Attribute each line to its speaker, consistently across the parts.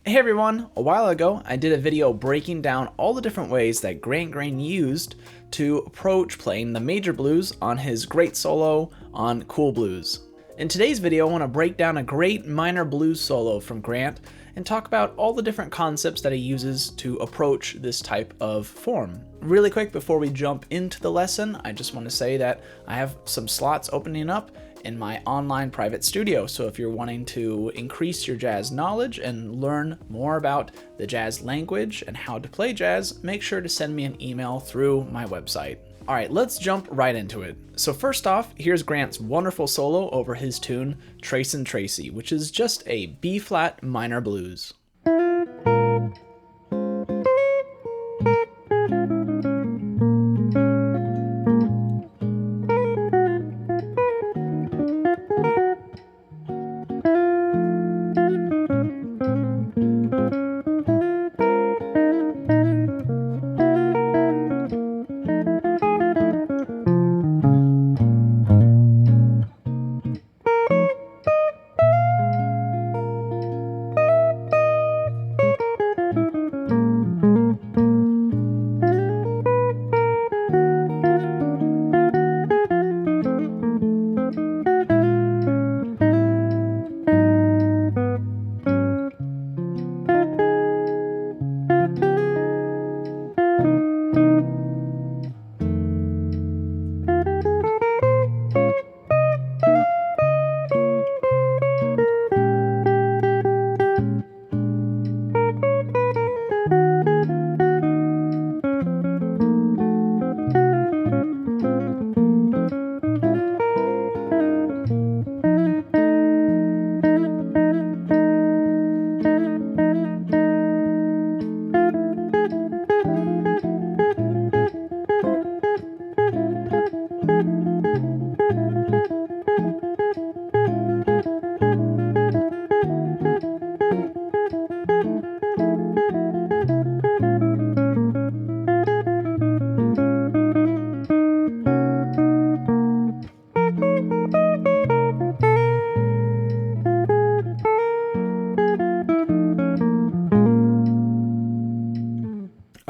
Speaker 1: Hey everyone, a while ago I did a video breaking down all the different ways that Grant Grain used to approach playing the major blues on his great solo on Cool Blues. In today's video I want to break down a great minor blues solo from Grant and talk about all the different concepts that he uses to approach this type of form. Really quick before we jump into the lesson, I just want to say that I have some slots opening up in my online private studio. So if you're wanting to increase your jazz knowledge and learn more about the jazz language and how to play jazz, make sure to send me an email through my website. All right, let's jump right into it. So first off, here's Grant's wonderful solo over his tune Tracin Tracy, which is just a B-flat minor blues.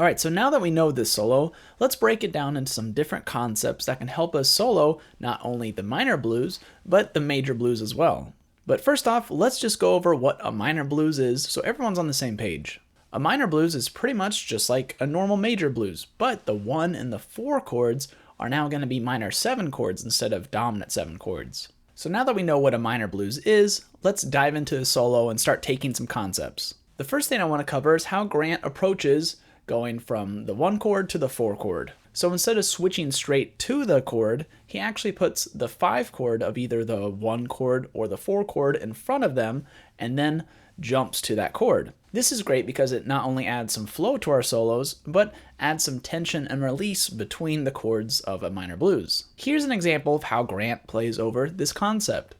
Speaker 1: Alright, so now that we know this solo, let's break it down into some different concepts that can help us solo not only the minor blues, but the major blues as well. But first off, let's just go over what a minor blues is so everyone's on the same page. A minor blues is pretty much just like a normal major blues, but the 1 and the 4 chords are now going to be minor 7 chords instead of dominant 7 chords. So now that we know what a minor blues is, let's dive into the solo and start taking some concepts. The first thing I want to cover is how Grant approaches going from the 1 chord to the 4 chord. So instead of switching straight to the chord, he actually puts the 5 chord of either the 1 chord or the 4 chord in front of them and then jumps to that chord. This is great because it not only adds some flow to our solos, but adds some tension and release between the chords of a minor blues. Here's an example of how Grant plays over this concept.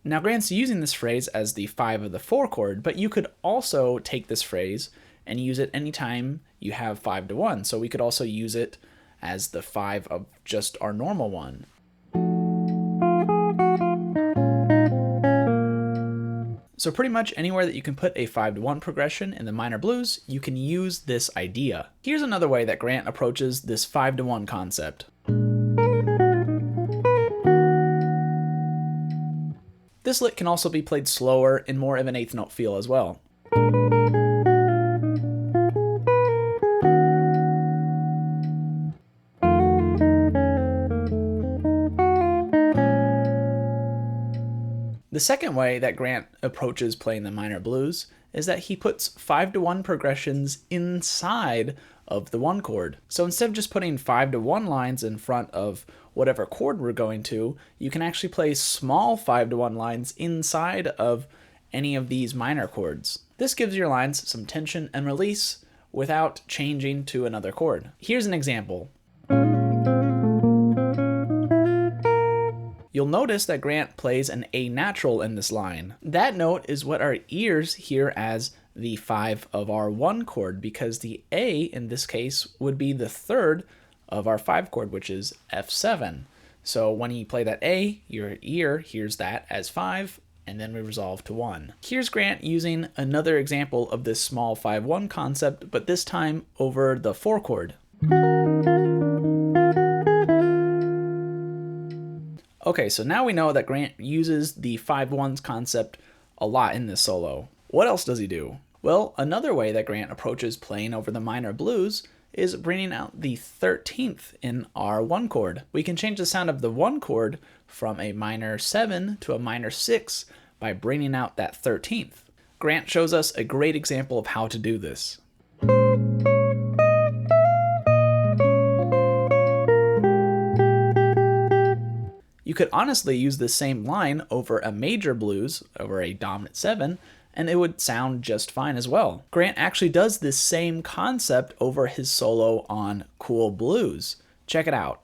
Speaker 1: Now Grant's using this phrase as the 5 of the 4 chord, but you could also take this phrase and use it anytime you have 5 to 1. So we could also use it as the 5 of just our normal one. So pretty much anywhere that you can put a 5 to 1 progression in the minor blues, you can use this idea. Here's another way that Grant approaches this 5 to 1 concept. This lick can also be played slower in more of an 8th note feel as well. The second way that Grant approaches playing the minor blues is that he puts 5 to 1 progressions inside of the 1 chord. So instead of just putting 5 to 1 lines in front of whatever chord we're going to, you can actually play small 5 to 1 lines inside of any of these minor chords. This gives your lines some tension and release without changing to another chord. Here's an example. You'll notice that Grant plays an A natural in this line. That note is what our ears hear as the 5 of our 1 chord, because the A in this case would be the 3rd of our 5 chord, which is F7. So when you play that A, your ear hears that as 5, and then we resolve to 1. Here's Grant using another example of this small 5-1 concept, but this time over the 4 chord. Okay, so now we know that Grant uses the 5-1s concept a lot in this solo. What else does he do? Well, another way that Grant approaches playing over the minor blues is bringing out the 13th in our 1 chord. We can change the sound of the 1 chord from a minor 7 to a minor 6 by bringing out that 13th. Grant shows us a great example of how to do this. You could honestly use the same line over a major blues, over a dominant 7, and it would sound just fine as well. Grant actually does this same concept over his solo on Cool Blues. Check it out.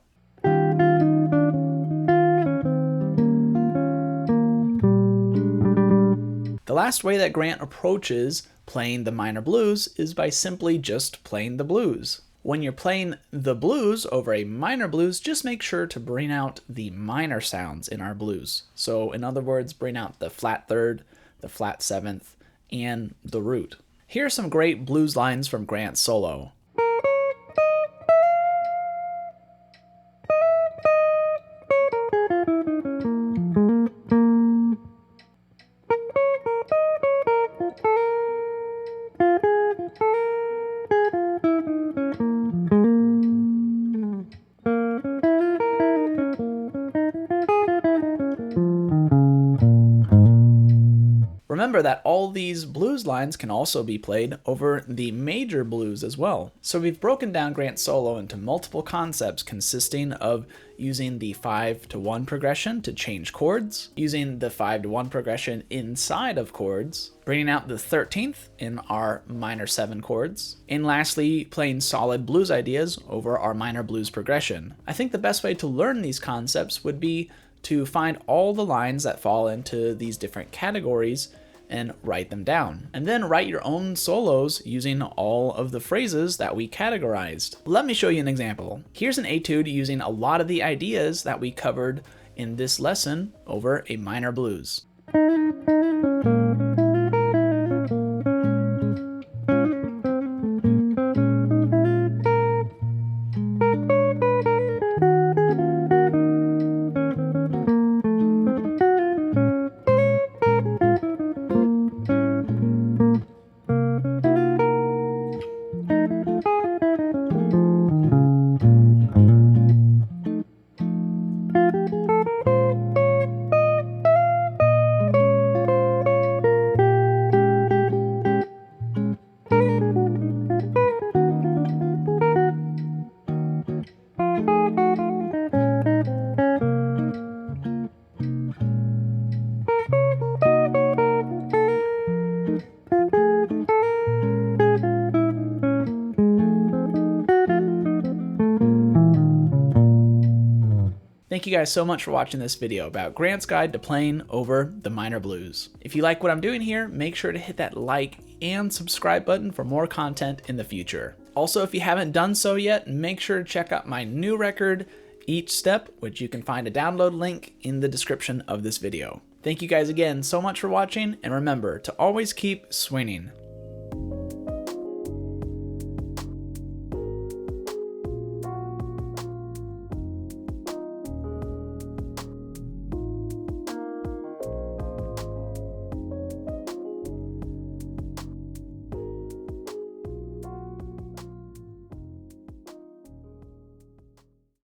Speaker 1: The last way that Grant approaches playing the minor blues is by simply just playing the blues. When you're playing the blues over a minor blues, just make sure to bring out the minor sounds in our blues. So in other words, bring out the flat 3rd, the flat 7th, and the root. Here are some great blues lines from Grant's solo. Remember that all these blues lines can also be played over the major blues as well. So we've broken down Grant's solo into multiple concepts consisting of using the 5-to-1 progression to change chords, using the 5-to-1 progression inside of chords, bringing out the 13th in our minor 7 chords, and lastly, playing solid blues ideas over our minor blues progression. I think the best way to learn these concepts would be to find all the lines that fall into these different categories and write them down. And then write your own solos using all of the phrases that we categorized. Let me show you an example. Here's an etude using a lot of the ideas that we covered in this lesson over a minor blues. Thank you guys so much for watching this video about Grant's guide to playing over the minor blues. If you like what I'm doing here, make sure to hit that like and subscribe button for more content in the future. Also, if you haven't done so yet, make sure to check out my new record, Each Step, which you can find a download link in the description of this video. Thank you guys again so much for watching, and remember to always keep swinging.